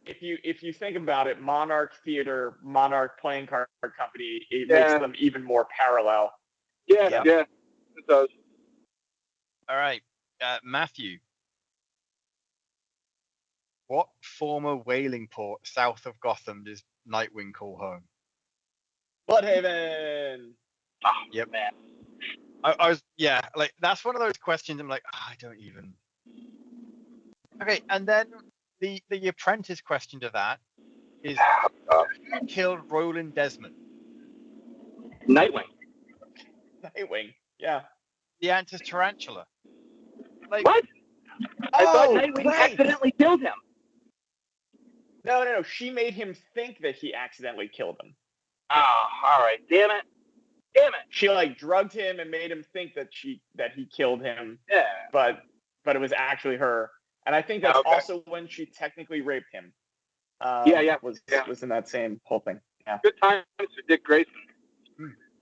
If you think about it, Monarch Theater, Monarch Playing Card Company, it makes them even more parallel. Yeah. It does. All right, Matthew. What former whaling port south of Gotham does Nightwing call home? Bloodhaven. Oh, yep. Man. I was like that's one of those questions. I'm like, I don't even. Okay, and then the apprentice question to that is who killed Roland Desmond? Nightwing. Yeah. The answer's Tarantula. Like, what? I thought Nightwing accidentally killed him. No. She made him think that he accidentally killed him. Oh, all right. Damn it. She drugged him and made him think that he killed him. Yeah. But it was actually her. And I think that's also when she technically raped him. Was in that same whole thing. Yeah. Good times for Dick Grayson.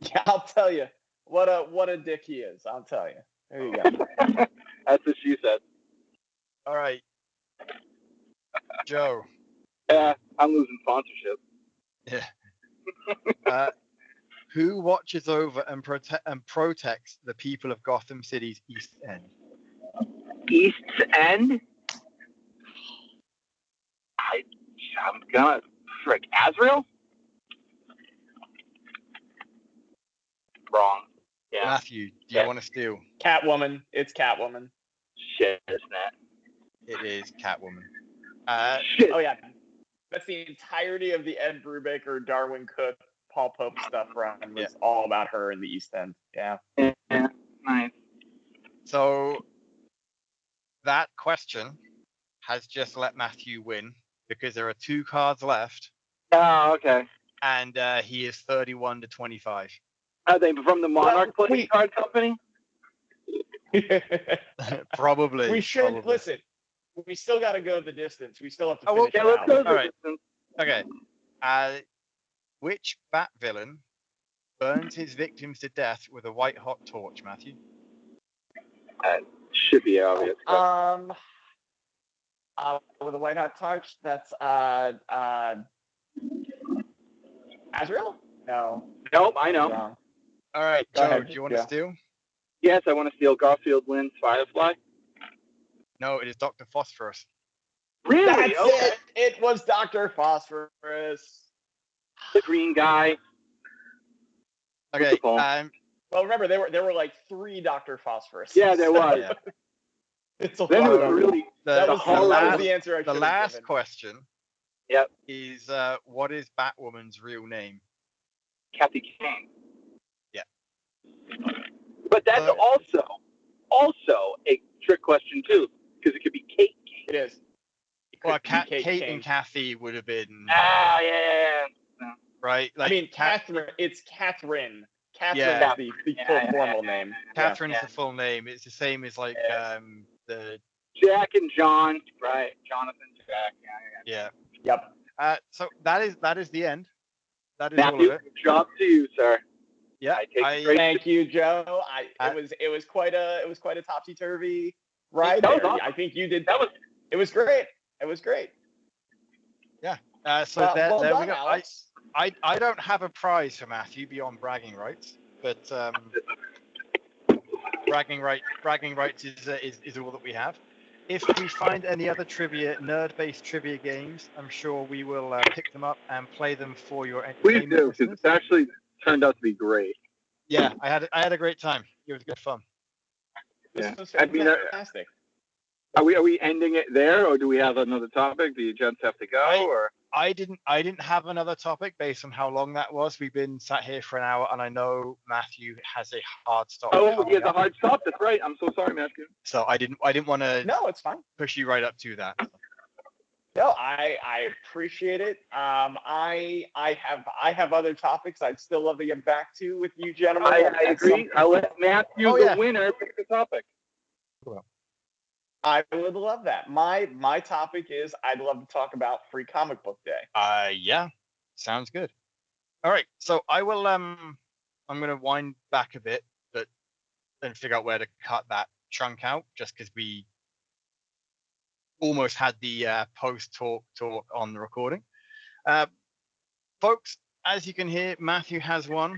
Yeah, I'll tell you. What a dick he is. I'll tell you. There you go. That's what she said. All right, Joe. Yeah, I'm losing sponsorship. Yeah. Who watches over and protects the people of Gotham City's East End? East End? I'm gonna frick Azrael? Wrong. Yeah. Matthew, do you want to steal? Catwoman. It's Catwoman. Shit, isn't it? It is Catwoman. Shit. Oh yeah, that's the entirety of the Ed Brubaker, Darwin Cook, Paul Pope stuff run was all about her in the East End. Yeah. Yeah. Nice. So that question has just let Matthew win because there are 2 cards left. Oh, okay. And he is 31-25. Are they from the Monarch Playing Card Company? Probably. We should probably. listen. We still got to go the distance. We still have to Oh, finish okay, it let's out. go the All right. distance. Okay. Which Bat villain burns his victims to death with a white-hot torch, Matthew? Should be obvious. With a white hot torch, that's Azrael? No. Nope, I know. Wrong. All right, Go Joe, ahead, do you want to Joe. steal? Yes, I want to steal Garfield Wynn's Firefly. No, it is Dr. Phosphorus. Really? That's Okay. it. It was Dr. Phosphorus. The green guy. Okay. Wonderful. Well, remember there were like 3 Dr. Phosphorus. Yeah, there was. Yeah. It's a Then it lot. was really. That was last, the answer I should the have last given. question Yep. is what is Batwoman's real name? Kathy Kane. Yeah. But that's also a trick question too, because it could be Kate Kane. It is. Well, Kate Kate Kane. and Kathy would have been Yeah. right. Like, I mean, Catherine. It's Catherine. Catherine Yeah. is the full formal name. Catherine Yeah. is the full name. It's the same as like the Jack and John. Right. Jonathan, Jack. yeah. Yep. So that is the end. That is Matthew, all of it. good job to you, sir. Yeah. I take great. Thank you, Joe. It was quite a topsy turvy ride That was there. awesome. I think you did. That was. It was great. It was great. Yeah. So Well there done, we go. Alex. I don't have a prize for Matthew beyond bragging rights, but bragging rights is all that we have. If we find any other nerd-based trivia games, I'm sure we will pick them up and play them for your Please entertainment. do, because it's actually turned out to be great. Yeah, I had a great time. It was good fun. This was I mean, fantastic. are we ending it there, or do we have another topic? Do you gents have to go, or? I didn't have another topic based on how long that was. We've been sat here for an hour, and I know Matthew has a hard stop. Oh, he has a hard stop. That's right. I'm so sorry, Matthew. So I didn't want to No, it's fine. push you right up to that. No, I appreciate it. I have other topics I'd still love to get back to with you gentlemen. I agree. I'll let Matthew, the winner, pick the topic. I would love that. My topic is I'd love to talk about Free Comic Book Day. Yeah, sounds good. All right, so I will I'm gonna wind back a bit, but then figure out where to cut that chunk out, just because we almost had the post talk on the recording. Folks, as you can hear, Matthew has won.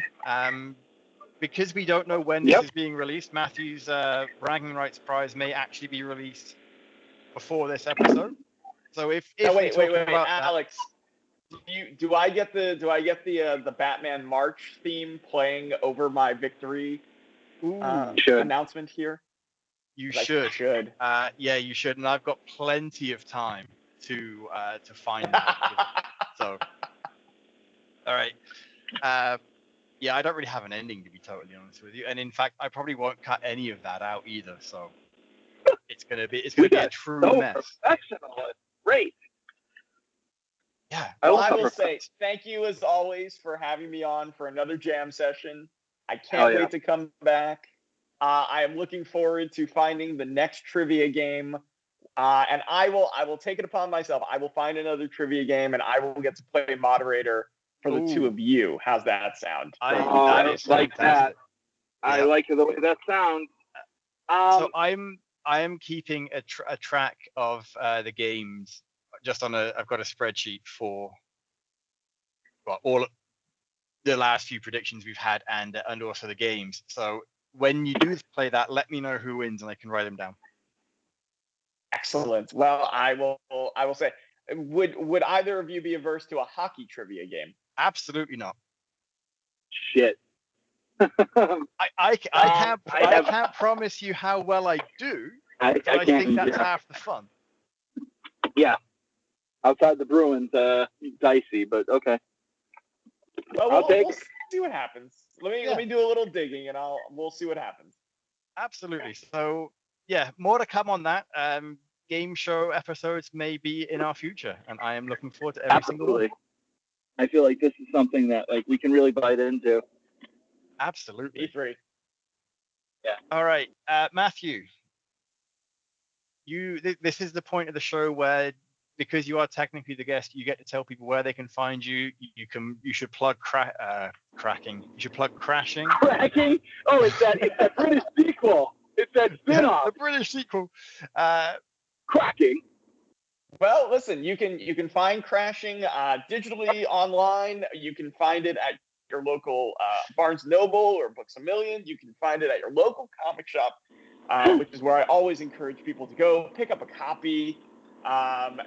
Because we don't know when this is being released, Matthew's bragging rights prize may actually be released before this episode. So if wait, about Alex, do I get the Batman March theme playing over my victory announcement here? You should. Yeah, you should, and I've got plenty of time to find that. So, all right. Yeah, I don't really have an ending, to be totally honest with you, and in fact, I probably won't cut any of that out either. So it's gonna be a true mess. Professional. Great. Yeah. Well, I will say thank you as always for having me on for another jam session. I can't wait to come back. I am looking forward to finding the next trivia game, and I will take it upon myself. I will find another trivia game, and I will get to play moderator for the two of you. How's that sound? That is like fantastic. that. I like the way that sounds. So I am keeping a track of the games just on I've got a spreadsheet for all the last few predictions we've had and also the games. So when you do play that, let me know who wins and I can write them down. Excellent. Well, I will say, would either of you be averse to a hockey trivia game? Absolutely not. Shit. I can't promise you how well I do. I think that's half the fun. Yeah. Outside the Bruins, dicey, but okay. Well, we'll see what happens. Let me do a little digging, and we'll see what happens. Absolutely. So yeah, more to come on that. Game show episodes may be in our future, and I am looking forward to every single one. I feel like this is something that we can really bite into. Absolutely. E3. Yeah. All right, Matthew. This is the point of the show where, because you are technically the guest, you get to tell people where they can find you. You should plug cracking. You should plug crashing. Cracking? Oh, it's that British sequel. It's that spin-off. The British sequel. Cracking. Well, listen, you can find Crashing digitally online. You can find it at your local Barnes & Noble or Books A Million. You can find it at your local comic shop, which is where I always encourage people to go pick up a copy.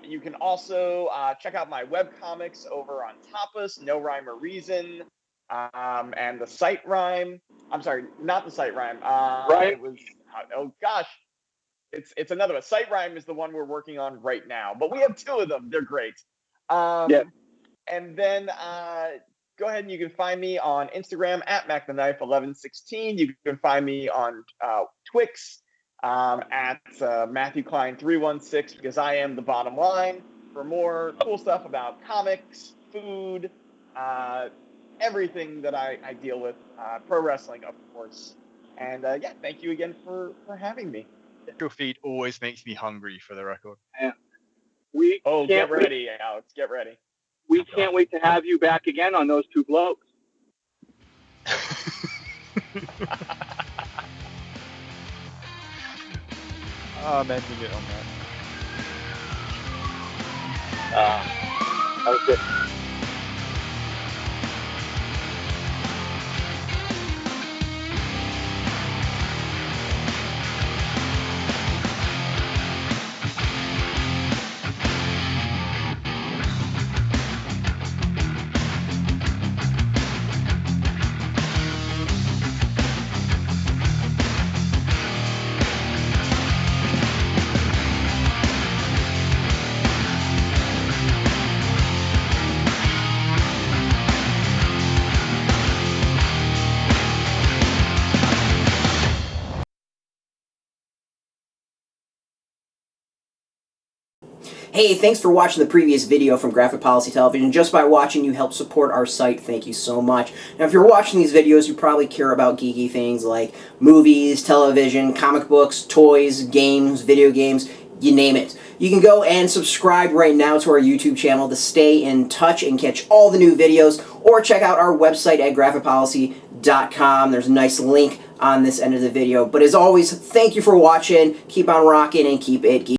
You can also check out my webcomics over on Tapas, No Rhyme or Reason, and the Sight Rhyme. I'm sorry, not the Sight Rhyme. Right. It was, oh gosh. It's another one. Sight Rhyme is the one we're working on right now, but we have two of them. They're great. Yeah. And then go ahead and you can find me on Instagram at MacTheKnife1116. You can find me on Twix at Matthew Klein 316 because I am the bottom line for more cool stuff about comics, food, everything that I deal with, pro wrestling, of course. And yeah, thank you again for having me. Your feed always makes me hungry, for the record. Yeah. Get ready, Alex. Get ready. We can't wait to have you back again on those two blokes. I'm ending it on that. That was good. Hey, thanks for watching the previous video from Graphic Policy Television. Just by watching, you help support our site. Thank you so much. Now, if you're watching these videos, you probably care about geeky things like movies, television, comic books, toys, games, video games, you name it. You can go and subscribe right now to our YouTube channel to stay in touch and catch all the new videos, or check out our website at graphicpolicy.com. There's a nice link on this end of the video. But as always, thank you for watching. Keep on rocking and keep it geeky.